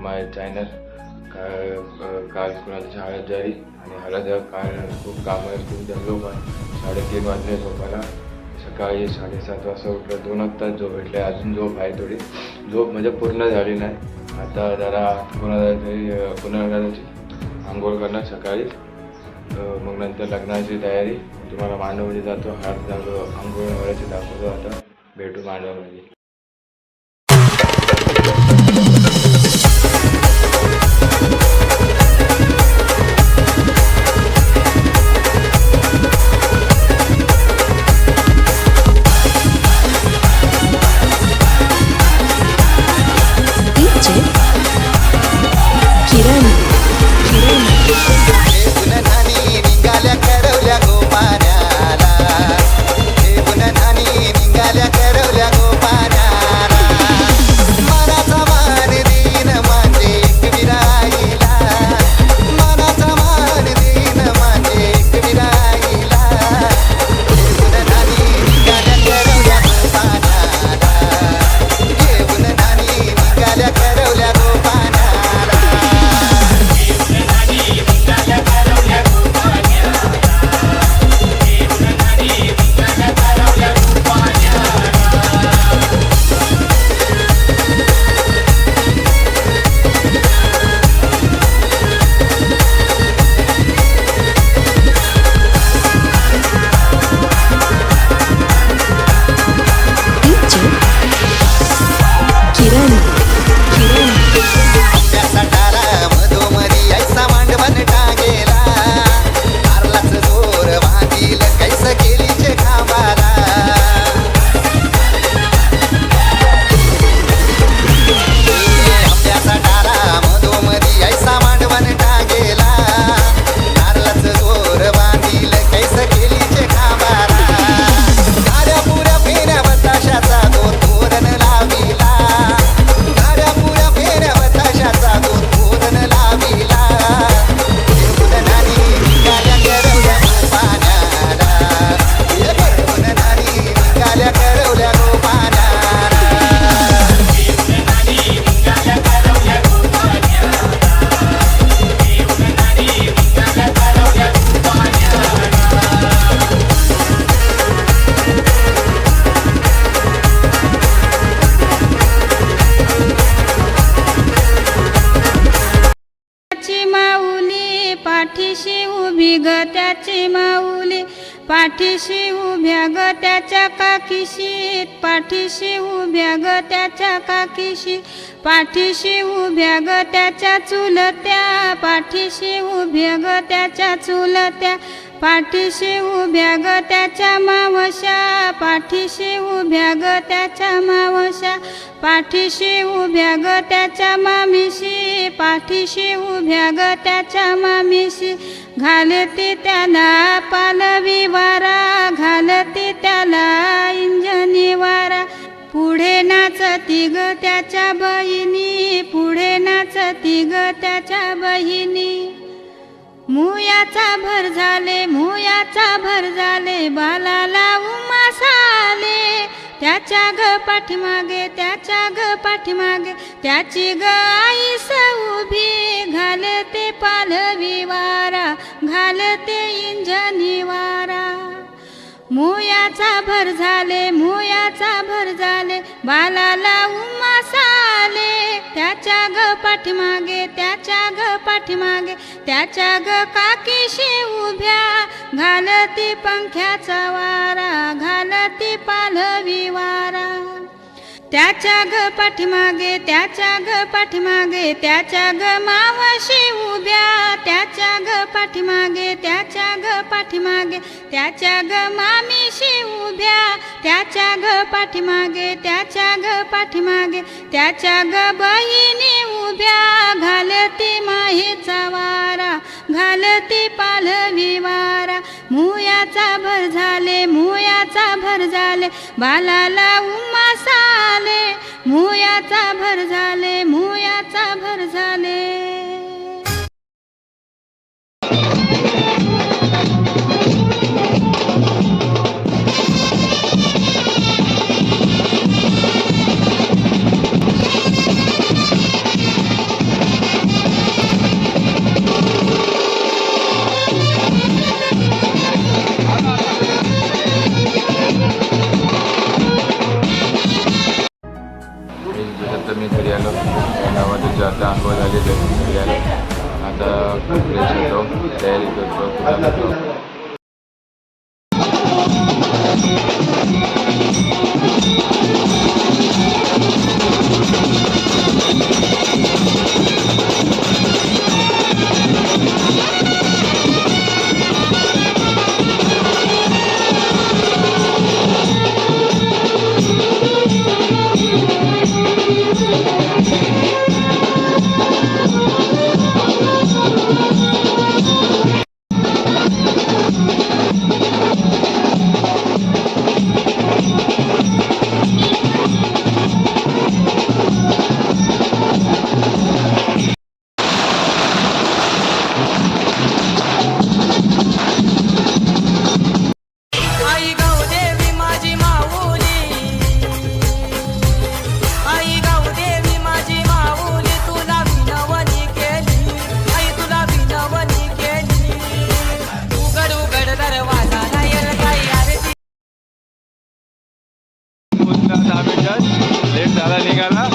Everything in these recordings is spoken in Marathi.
माय चॅनल. काल कुणाची हळद झाली आणि हळद काल खूप कामं खूप जमलो पण 3:30 वाजले झोपायला. सकाळी 7:30 वाजता उठलं. 2 तास झोप भेटले. अजून झोप आहे थोडी. झोप म्हणजे पूर्ण झाली नाही. आता जरा पुन्हा आंघोळ करणार सकाळी. मग नंतर लग्नाची तयारी. तुम्हाला मांडवमध्ये जातो. हळद आंघोळ वगैरे दाखवतो. आता भेटू मांडवमध्ये. पाठीशी उभी ग त्याची माऊली, पाठीशी उभ्या ग त्याच्या काकीशी, पाठीशी उभ्या ग त्याच्या काकीशी, पाठीशी उभ्या ग त्याच्या चुलत्या, पाठीशी उभ्या ग त्याच्या चुलत्या, पाठीशी उभ्या ग त्याच्या मावश्या, पाठीशी उभ्या ग त्याच्या मावश्या, पाठीशी उभ्या ग त्याच्या मामीशी, पाठीशी उभ्या ग त्याच्या मामीशी, घालती त्याला पालवी वारा, घालती त्याला इंजनी वारा, पुढे नाचती ग त्याच्या बहिणी, पुढे नाचती ग त्याच्या बहिणी. मुयाचा भर झाले, मुयाचा भर झाले, बालाला उमास आले, त्याच्या ग पाठीमागे, त्याच्या ग पाठीमागे, त्याची ग आईस उभी, घालते पालवी वारा, घालते इंजनी वारा. मुयाचा भर झाले, मुयाचा भर झाले, बालाला उमास आले, त्याच्या ग पाठीमागे, त्याच्या ग पाठीमागे, त्याच्या ग काकीशी उभ्या, घालती पंख्याचा वारा, घालती पालवी वारा. त्याच्या ग पाठीमागे, त्याच्या ग पाठीमागे, त्याच्या ग मावशी उभ्या, त्याच्या ग पाठीमागे, त्याच्या ग पाठीमागे, त्याच्या ग मामीशी उभ्या, त्याच्या ग पाठीमागे, त्याच्या ग पाठीमागे, त्याच्या ग बहिणी उभ्या, घालती माहीचा वारा, घालती पालवी वारा. मुयाचा भर झाले, मुयाचा भर झाले, बालाला उमास आले, मुयाचा भर झाले, मुयाचा भर झाले. यश लेट झाला निघाला.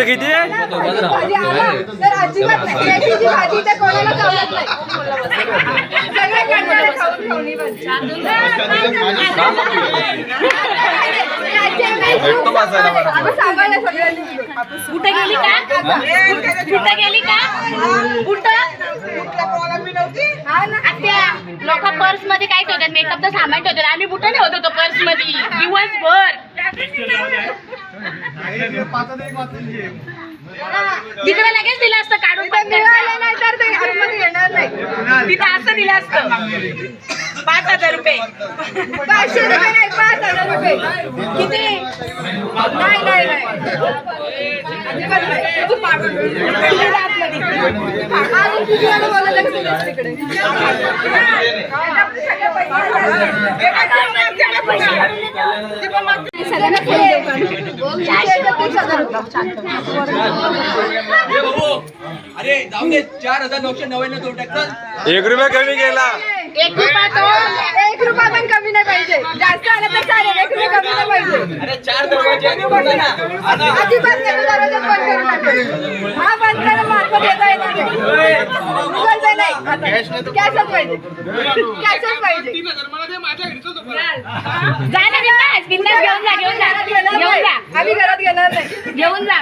किती किती भाजी आला तर अजिबात नाही. याची जी भाजी त्या कोणाला चालत नाही. सगळे कंटाळले खाऊन खाऊन ही भाजी. आपण सांगायला सगळ्यांनी कुठे गेली का कुठे गेली का लोक पर्स मध्ये काय ठेवतात मेकअपचं सामान ठेवतात आम्ही बुटं ठेवत होतो पर्स मध्ये दिवसभर तिकडे लगेच दिलं असतं काढून पण मिळालं नाही तर ते आतमध्ये येणार नाही. तिथं असं दिलं असतं 5,000 रुपये 500 रुपये नाही 5,000 रुपये. किती? नाही नाही नाही अजिबात नाही. तू पागल. दिलं आतमध्ये. आणि किती वेळा बोलायला लागलं तिकडे. सगळ्यांना पुढे देऊ का? 30,000 अरे जाऊ दे 4,999 तो टॅक्स 1 रुपया कमी केला. 1 रुपया तो 1 रुपया पण कमी नाही पाहिजे. जास्त आलं तर चालेल 1 रुपया कमी नाही पाहिजे. अरे 4 दरवाजे अजिबात नाही दरवाजा बंद करून टाकेल. हा बंद करा मार्फत येता येणार नाही. गुगल पे नाही आता कॅशच पाहिजे. कॅशच पाहिजे. जा ना बिंदास बिंदास घेऊन जा घेऊन जा घेऊन जा आम्ही घरात घेणार नाही. घेऊन जा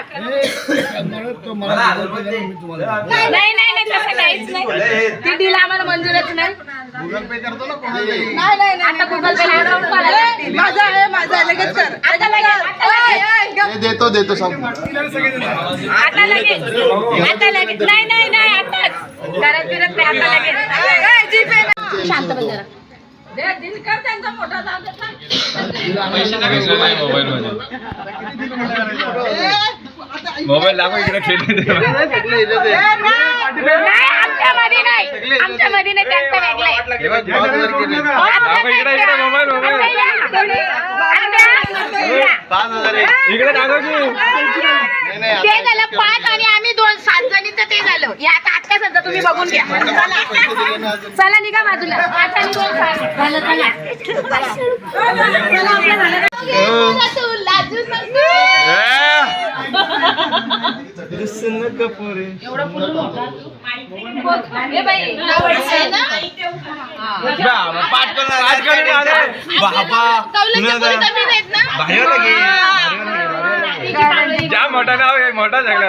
नाही नाही नाही तसं काहीच नाही ती डील आम्हाला मंजूरच नाही नाही नाही आता गुगल पे माझा आहे माझा लगेच कर. आता लगेच देतो सांग. आता लगेच नाही नाही नाही आताच घरात फिरत नाही आता लगेच जीपे शांत बस जरा मोबाईल दाखव इकडे खेळले नाही आमच्यामध्ये नाही आमच्यामध्ये नाही त्यांचा वेगळा इकडे मोबाईल इकडे दाखव की ते झालं 5 आणि आम्ही 2 7 जणीचं ते झालं हे आता सध्या तुम्ही बघून घ्या चला निघा बाजूला 5 आणि 2 7 झालं जा मोठा नाव आहे मोठा झाला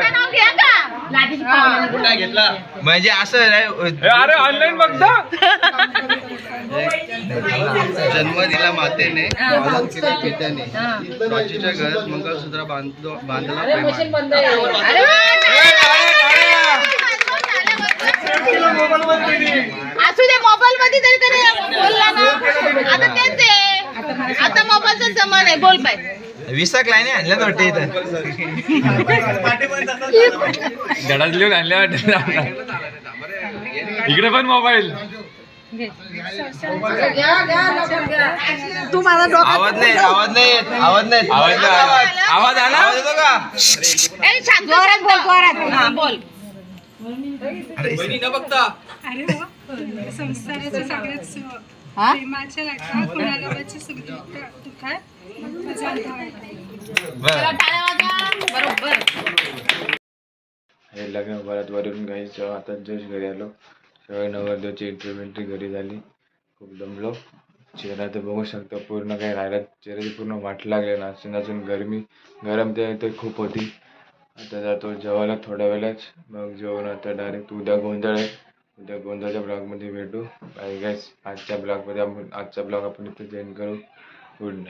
घेतला म्हणजे असं अरे ऑनलाईन बघता जन्म दिला मातेने पालन केले पित्याने प्राचीच्या घरात मंगळसूत्र बांधला असू दे मोबाईल मध्ये तरी कधी बोलला ना आता तेच आहे आता मोबाईलचा जमान आहे बोल पाय 20 लाईने आणल्यात वाटते इथं धडाच लिहून आणल्या वाटत इकडे पण मोबाईल तू माझा आवाज नाही आवाज आला येतो का ए शांत बोल हां बोल बहिणी न बघता संसाराचं सगळ्यात प्रेमाच्या लाटा कोणाला बचे दुःखात बरोबर हे लग्न परत वरून घ्यायचं आता जस्ट घरी आलो सगळं नवरदेवची एंट्री घरी झाली खूप दमलो चेहरा तर बघू शकतो पूर्ण काही राहिला चेहऱ्याची पूर्ण वाट लागले नाचून गरम ते खूप होती आता जातो जेवायला थोड्या वेळाच मग जेवण आता डायरेक्ट उद्या गोंधळ आहे उद्या गोंधळच्या ब्लॉगमध्ये भेटू बाय गाईस आजच्या ब्लॉग आपण इथे एंड करू गुड नाईट.